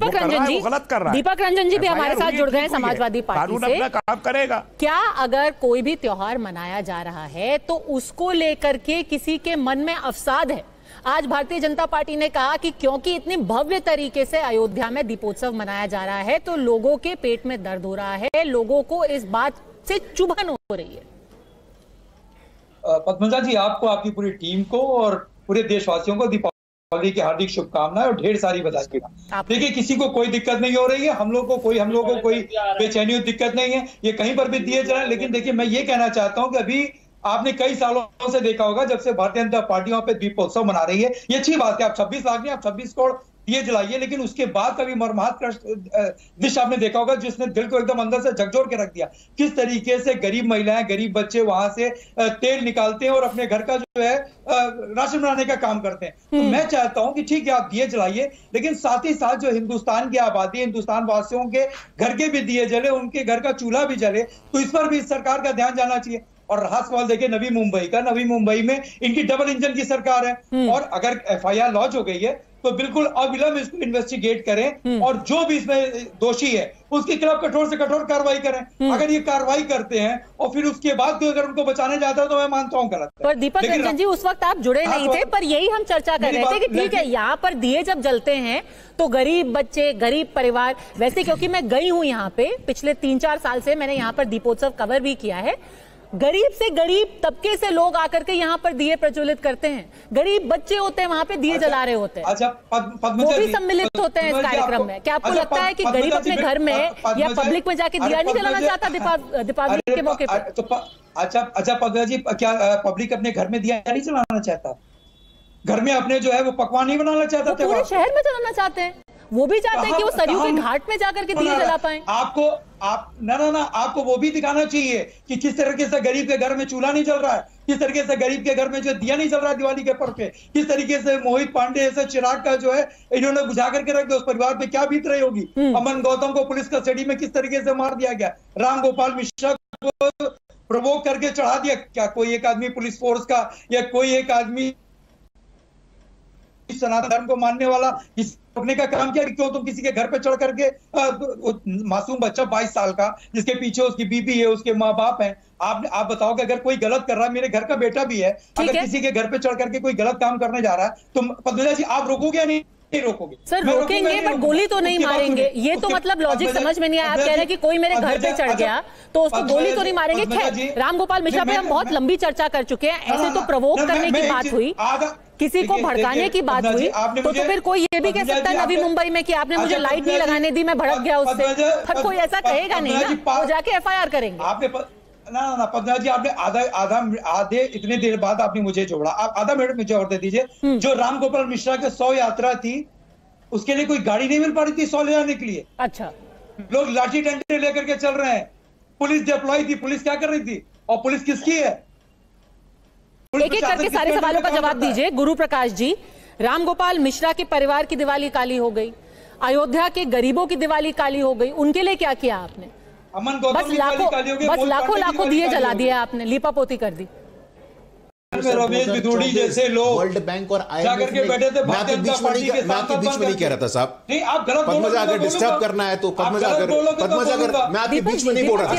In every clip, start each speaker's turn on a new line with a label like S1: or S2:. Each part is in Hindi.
S1: दीपक रंजन जी
S2: गलत कर रहा है।
S1: दीपक रंजन जी भी हमारे साथ जुड़ गए हैं समाजवादी पार्टी से।
S2: अपना काम करेगा।
S1: क्या अगर कोई भी त्योहार मनाया जा रहा है तो उसको लेकर के किसी के मन में अवसाद है? आज भारतीय जनता पार्टी ने कहा कि क्योंकि इतनी भव्य तरीके से अयोध्या में दीपोत्सव मनाया जा रहा है तो लोगों के पेट में दर्द हो रहा है, लोगों को इस बात से चुभन हो रही है।
S3: पद्मजा जी, आपको, आपकी पूरी टीम को और पूरे देशवासियों को दीपावली की हार्दिक शुभकामनाएं और ढेर सारी बधाई। देखिए, किसी को कोई दिक्कत नहीं हो रही है, हम लोग को कोई बेचैनी दिक्कत नहीं है, ये कहीं पर भी दिए जाए। लेकिन देखिए, मैं ये कहना चाहता हूं कि अभी आपने कई सालों से देखा होगा, जब से भारतीय जनता पार्टी वहां पे दीपोत्सव मना रही है, ये अच्छी बात है। आप 26 लाख नहीं, आप 26 करोड़ दिए जलाइए, लेकिन उसके बाद कभी मर्माहत दृश्य आपने देखा होगा जिसने दिल को एकदम अंदर से झकझोर के रख दिया। किस तरीके से गरीब महिलाएं, गरीब बच्चे वहां से तेल निकालते हैं और अपने घर का जो है राशन बनाने का काम करते हैं। तो मैं चाहता हूं कि ठीक है, आप दिए जलाइए, लेकिन साथ ही साथ जो हिंदुस्तान की आबादी, हिंदुस्तान वासियों के घर के भी दिए जले, उनके घर का चूल्हा भी जले, तो इस पर भी सरकार का ध्यान जाना चाहिए। और रहा सवाल देखिए नवी मुंबई में इनकी डबल इंजन की सरकार है, और अगर एफआईआर लॉन्च हो गई है तो बिल्कुल अविलंब इसको इन्वेस्टिगेट करें और जो भी इसमें दोषी है उसके खिलाफ कठोर से कठोर कार्रवाई करें। अगर ये कार्रवाई करते हैं और फिर उसके बाद अगर उनको बचाने जाता है तो मैं मानता हूं गलत है।
S1: पर दीपक रंजन जी, उस वक्त आप जुड़े नहीं थे, पर यही हम चर्चा कर रहे थे कि ठीक है, यहाँ पर दिए जब जलते हैं तो गरीब बच्चे, गरीब परिवार, वैसे क्योंकि मैं गई हूँ यहाँ पे, पिछले 3-4 साल से मैंने यहाँ पर दीपोत्सव कवर भी किया है, गरीब से गरीब तबके से लोग आकर के यहाँ पर दिए प्रज्वलित करते हैं, गरीब बच्चे होते हैं वहां पे दिए जला रहे होते हैं, वो भी सम्मिलित होते हैं इस कार्यक्रम में। क्या आपको लगता है कि गरीब अपने घर में या पब्लिक में जाके दिया नहीं जलाना चाहता दीपावली के मौके पर?
S3: अच्छा पद्मा जी, क्या पब्लिक अपने घर में दिया नहीं जलाना चाहता? घर में अपने जो है वो पकवान नहीं बनाना चाहता?
S1: पूरे शहर में जलाना चाहते हैं, वो भी चाहते हैं कि वो सरयू के घाट में जाकर के दिए जला पाएं।
S3: आपको वो भी दिखाना चाहिए कि किस तरीके से गरीब के घर में चूल्हा नहीं जल रहा है, किस तरीके से गरीब के घर में जो दिया नहीं जल रहा है दिवाली के पर्व पे, किस तरीके से मोहित पांडे ऐसे चिराग का जो है इन्होंने बुझा करके रख दिया, उस परिवार पे क्या बीत रही होगी। अमन गौतम को पुलिस कस्टडी में किस तरीके से मार दिया गया, राम गोपाल मिश्रा को प्रवोक करके चढ़ा दिया। क्या कोई एक आदमी पुलिस फोर्स का या कोई एक आदमी सनातन धर्म को मानने वाला इस रोकने का काम किया? क्यों तुम किसी के घर पे चढ़ करके मासूम बच्चा 22 साल का जिसके पीछे उसकी बीबी है, उसके माँ बाप हैं, आप बताओ कि अगर कोई गलत कर रहा है, मेरे घर का बेटा भी है, अगर किसी के घर पे चढ़ करके कोई गलत काम करने जा रहा है तो पद्मजा जी आप रोकोगे या नहीं रोकोगे?
S1: सर रोकेंगे, पर गोली तो नहीं मारेंगे। ये तो मतलब लॉजिक समझ में नहीं आया। आप कह रहे हैं कि कोई मेरे घर पे चढ़ गया तो उसको गोली तो नहीं मारेंगे। खैर, राम गोपाल मिश्रा पे हम बहुत लंबी चर्चा कर चुके हैं। ऐसे तो प्रवोक करने की बात हुई, किसी को भड़काने की बात हुई, तो फिर कोई ये भी कह सकता है नवी मुंबई में कि आपने मुझे लाइट नहीं लगाने दी, मैं भड़क गया उससे। पर कोई ऐसा कहेगा नहीं ना, वो जाके एफआईआर करेंगे।
S3: आपने ना पद्मा जी, आपने आधे इतने देर बाद आपने मुझे जोड़ा, आप आधा मिनट मुझे और दे दीजिए। जो राम गोपाल मिश्रा के 100 यात्रा थी उसके लिए कोई गाड़ी नहीं मिल पा रही थी 100 ले जाने के लिए।
S1: अच्छा,
S3: लोग लाठी डंडे लेकर के चल रहे हैं। पुलिस डिप्लॉय थी, पुलिस क्या कर रही थी और पुलिस किसकी है?
S1: एक एक करके सारे सवालों का जवाब दीजिए। गुरु प्रकाश जी, राम गोपाल मिश्रा के परिवार की दिवाली काली हो गई, अयोध्या के गरीबों की दिवाली काली हो गई, उनके लिए क्या किया आपने? बस लाखों दिए जला दिए आपने, लीपापोती कर दी।
S3: रमेश बिधूड़ी जैसे लोग
S4: वर्ल्ड बैंक और
S3: जाकर के बैठे थे।
S4: मैं आपके बीच में नहीं कह रहा था साहब।
S3: नहीं, आप गलत बोल रहे हो।
S4: अगर डिस्टर्ब करना है तो पद्मजा अगर मैं आपके बीच में नहीं बोल रहा था।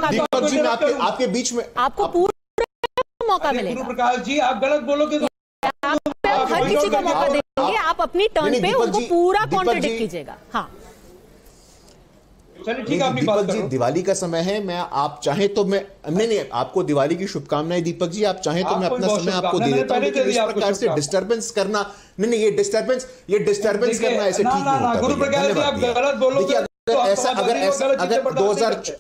S4: दीपक जी, मैं आपके बीच में,
S1: आपको पूरा मौका मिलेगा।
S3: गुरु प्रकाश जी, आप गलत बोलोगे तो
S1: आप हर किसी को मौका देंगे, आप अपनी टर्न पे उनको पूरा कॉन्ट्रडिक्ट कीजिएगा। हाँ
S3: चलिए ठीक है,
S4: दीपक जी, दिवाली का समय है, मैं आप चाहें तो मैं नहीं आपको दिवाली की शुभकामनाएं दीपक जी, आप चाहें तो मैं अपना समय आपको दे देता हूं, लेकिन इस प्रकार से डिस्टर्बेंस करना नहीं, ये डिस्टर्बेंस करना ऐसे ठीक नहीं होता।
S3: गुरु प्रकाश जी, आप गलत बोलोगे
S4: अगर 2000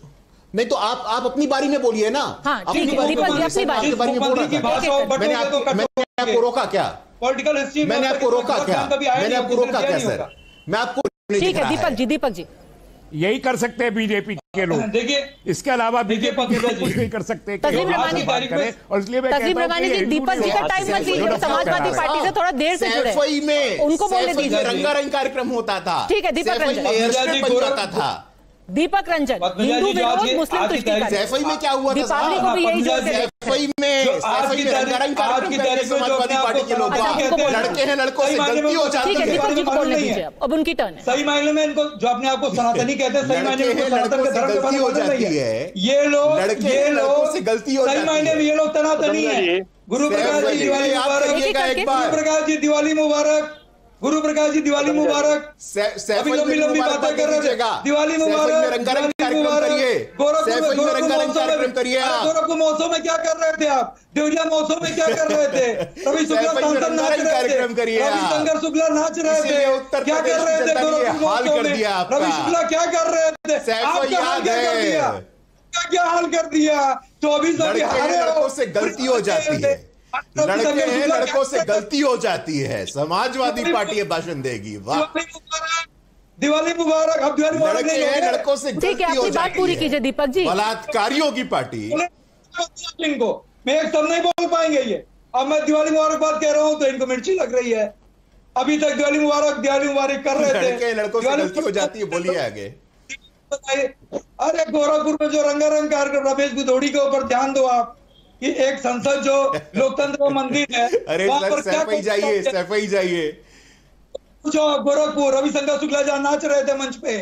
S4: नहीं तो आप अपनी बारी में बोलिए ना।
S1: अपनी बारी
S4: में बोल रहा था। मैंने आपको रोका क्या?
S3: पॉलिटिकल हिस्ट्री
S4: मैंने आपको रोका क्या? सर मैं आपको
S1: ठीक है। दीपक जी
S2: यही कर सकते हैं बीजेपी के लोग,
S3: देखिए
S2: इसके अलावा बीजेपी के लोग कुछ नहीं कर सकते।
S1: तस्लीम रमानी
S2: और इसलिए मैं कहता हूं कि
S1: दीपक जी का टाइम मत लीजिए, समाजवादी पार्टी से थोड़ा देर से जुड़े, उनको बोलने दीजिए।
S4: रंगारंग कार्यक्रम होता था।
S1: ठीक है, दीपक रंजन
S4: था।
S1: दीपक रंजन, हिंदू विरोध मुस्लिम तुष्टिकरण,
S4: सैफई में क्या हुआ था?
S1: दीपावली को भी यही जोड़ के
S4: सैफई में समाजवादी पार्टी के लोग लड़के हैं, लड़कों से गलती हो जाती है।
S1: अब उनकी टर्न है।
S3: सही मायने में इनको जो अपने आप को सनातनी कहते हैं, सही मायने में सनातन के धर्म के हो जाती है। ये लोग
S4: से गलती हो
S3: सही मायने में ये लोग सनातनी है। गुरु प्रकाश जी दिवाली मुबारक, गुरु प्रकाश जी दिवाली मुबारक, गुरु प्रकाश जी दिवाली मुबारक। अभी लंबी लंबी बातें कर रहे थे, दिवाली मुबारक,
S4: रंगारंग कार्यक्रम करिए,
S3: गोरखपुर महोत्सव में क्या कर रहे थे आप? देवरिया महोत्सव में क्या कर रहे थे? रवि शुक्ला सांसद नाच रहे थे, रविशंकर शुक्ला नाच रहे थे, क्या कर रहे थे गोरखपुर महोत्सव में? रवि शुक्ला क्या कर रहे थे? आपका हाल क्या कर दिया? क्या हाल कर दिया? 24
S4: लड़कों से गलती हो जाती है, लड़के हैं, लड़कों से गलती हो जाती है। समाजवादी पार्टी भाषण देगी। वाह,
S3: दिवाली मुबारक। अब दिवाली मुबारक
S4: लड़के हैं, लड़कों से गलती हो जाती है।
S1: पूरी कीजिए दीपक जी।
S4: बलात्कारियों की पार्टी
S3: इनको मैं एक सब नहीं बोल पाएंगे ये। अब मैं दिवाली मुबारक बात कह रहा हूं तो इनको मिर्ची लग रही है। अभी तक दिवाली मुबारक कर रहे थे।
S4: लड़के लड़कों से गलती हो जाती है। बोलिए आगे।
S3: अरे गोरखपुर में जो रंगारंग कार्यक्रम, रमेश भदौड़ी के ऊपर ध्यान दो आप कि एक संसद जो लोकतंत्र का मंदिर है,
S4: अरे सैफई जाइए, सैफई जाइए।
S3: गोरखपुर रविशंकर शुक्ला जहाँ नाच रहे थे मंच पे,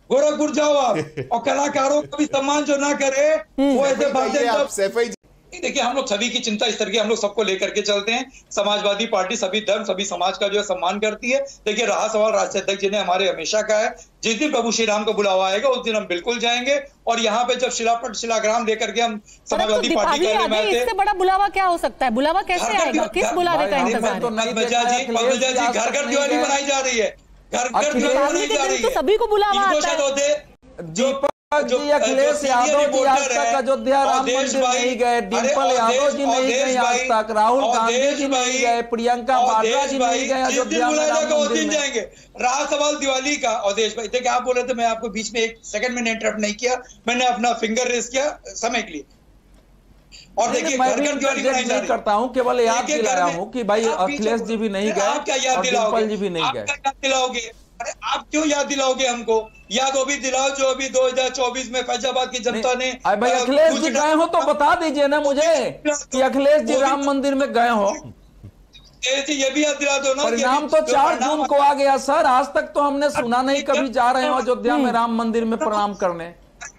S3: गोरखपुर जाओ आप, और कलाकारों का भी सम्मान जो ना करे वो ऐसे बातें। देखिए, हम लोग सभी की चिंता इस तरह की हम लोग सबको लेकर के चलते हैं। समाजवादी पार्टी सभी धर्म सभी समाज का जो है सम्मान करती है। देखिए, रहा सवाल राष्ट्रीय अध्यक्ष जी ने हमारे हमेशा का है, जिस दिन प्रभु श्री राम का बुलावा आएगा उस दिन हम बिल्कुल जाएंगे। और यहाँ पे जब शिलाग्राम लेकर के हम समाजवादी पार्टी करने में
S1: इससे बड़ा बुलावा क्या हो सकता है? बुलावा कैसे आएगा? किस बुलावे का इंतजार है?
S3: घर घर दिवाली मनाई जा रही है, घर घर दिवाली मनाई जा रही है,
S1: सभी को बुलावा आता है।
S5: अखिलेश यादव जी आज तक अयोध्या राम मंदिर नहीं गए, डिम्पल यादव जी नहीं गए आज तक, राहुल गांधी जी नहीं गए, प्रियंका वाड्रा जी नहीं गए अयोध्या में राम मंदिर
S3: जाएंगे। रहा सवाल दिवाली का, अवधेश भाई देखिए आप बोल रहे थे, मैं आपको बीच में एक सेकंड में इंटरप्ट नहीं किया, मैंने अपना फिंगर रेस किया समय के लिए। और देखिए,
S5: मैं भी इंटरजेक्ट नहीं करता हूँ, केवल याद दिलाया हूँ कि भाई अखिलेश जी भी नहीं गए और डिम्पल जी भी नहीं गए।
S3: दिलाओगे? अरे आप क्यों याद दिलाओगे हमको? याद वो भी दिलाओ जो अभी 2024 में फैजाबाद की जनता ने।
S5: भाई अखिलेश जी गए हो तो बता दीजिए ना मुझे कि अखिलेश जी राम मंदिर में गए हो।
S3: ये भी याद दिला दो ना।
S5: परिणाम तो 4 जून को आ गया सर, आज तक तो हमने सुना नहीं कभी जा रहे हो अयोध्या में राम मंदिर में प्रणाम करने।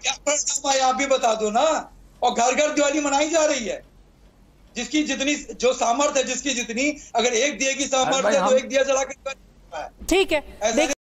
S3: क्या परिणाम आया आप भी बता दो ना। और घर घर दिवाली मनाई जा रही है, जिसकी जितनी जो सामर्थ्य है, जिसकी जितनी, अगर एक दिए की सामर्थ्य है तो एक दिया जला के।
S1: ठीक है।